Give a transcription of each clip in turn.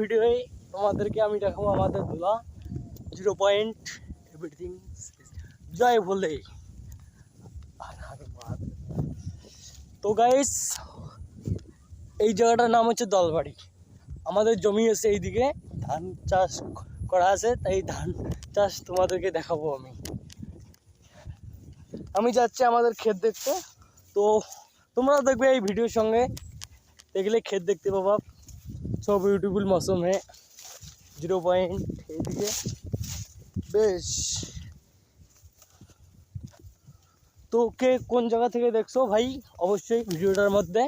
ভিডিওয়ে তোমাদেরকে আমি দেখাবো আমাদের ধুলা 0 পয়েন্ট এভরিথিং জয় বলে। তো গাইস এই জায়গাটার নাম হচ্ছে দলবাড়ি। আমাদের জমি আছে এইদিকে, ধান চাষ করা আছে, তাই ধান চাষ তোমাদেরকে দেখাবো। আমি যাচ্ছি আমাদের ক্ষেত দেখতে। তো তোমরা দেখবে এই ভিডিওর সঙ্গে, দেখলে ক্ষেত দেখতে পাবা। সব বিউটিফুল मौसम है 0 পয়েন্ট এইদিকে বেশ। তো কে কোন জায়গা থেকে দেখছো ভাই অবশ্যই ভিডিওটার মধ্যে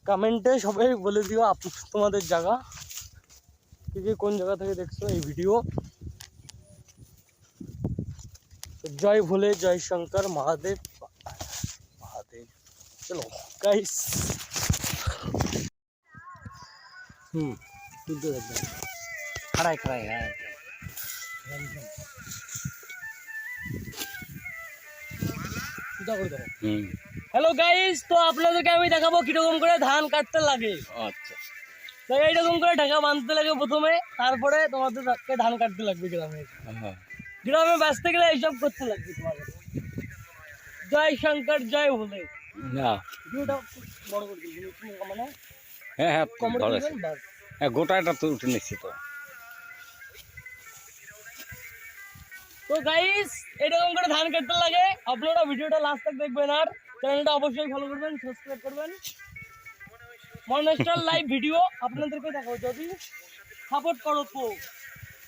কমেন্টে সবাই বলে দিও তোমাদের জায়গা, কে কোন জায়গা থেকে দেখছো এই ভিডিও। জয় ভোলে, জয় शंकर महादेव महादेव। चलो गाइस खड़ा है हेलो गाइस। तो আপনাদেরকে আমি দেখাবো কিরকম করে ধান কাটতে লাগে। আচ্ছা, তো এইরকম করে ঢাকা বাঁধতে লাগে প্রথমে, তারপরে তোমাদেরকে ধান কাটতে লাগবে। গ্রামে বাঁচতে গেলে এইসব করতে লাগবে তোমাদের। জয় শঙ্কর জয় ভোলে। না ভিডিওটা বড় করে দিই মানে। হ্যাঁ হ্যাঁ হ্যাঁ গোটাটা তো উঠে নিচ্ছি। তো গাইস এরকম করে ধান কাটতে লাগে। আপনারা ভিডিওটা লাস্ট তক দেখবেন আর চ্যানেলটা অবশ্যই ফলো করবেন, সাবস্ক্রাইব করবেন। মনস্টার লাইভ ভিডিও আপনাদেরকে দেখাবো, যদি সাপোর্ট করো তো।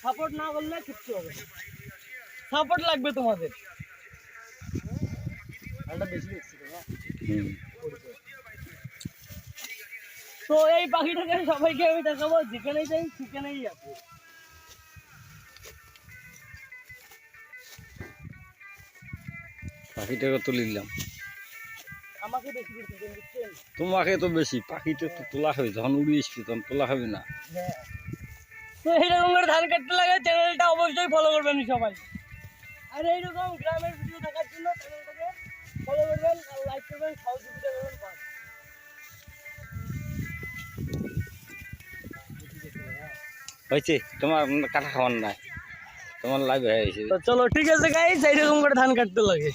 সাপোর্ট না করলে কিচ্ছু হবে না, সাপোর্ট লাগবে তোমাদের। তো এই পাখিটাকে সবাইকে আমি দেখাবো, যেখানেই যাই সেখানেই আছে। পাখিটাকে তুলে নিলাম, আমাকে বেশি বুঝছেন, তোমাকে তো বেশি। পাখিটা তো তোলা হবে, যখন উড়ে আসবে তখন তোলা হবে না। তো এইরকম করে ধান কাটতে লাগে। চ্যানেলটা অবশ্যই ফলো করবেন সবাই। আর এইরকম গ্রামের ভিডিও দেখার জন্য চ্যানেলটাকে ফলো করবেন আর লাইক করবেন, সহযোগিতা করবেন। হয়েছে তোমার কাটা খাওয়ার নাই, তোমার লাইভ হয়ে গেছে। চলো ঠিক আছে গাইস, এইরকম করে ধান কাটতে লাগে।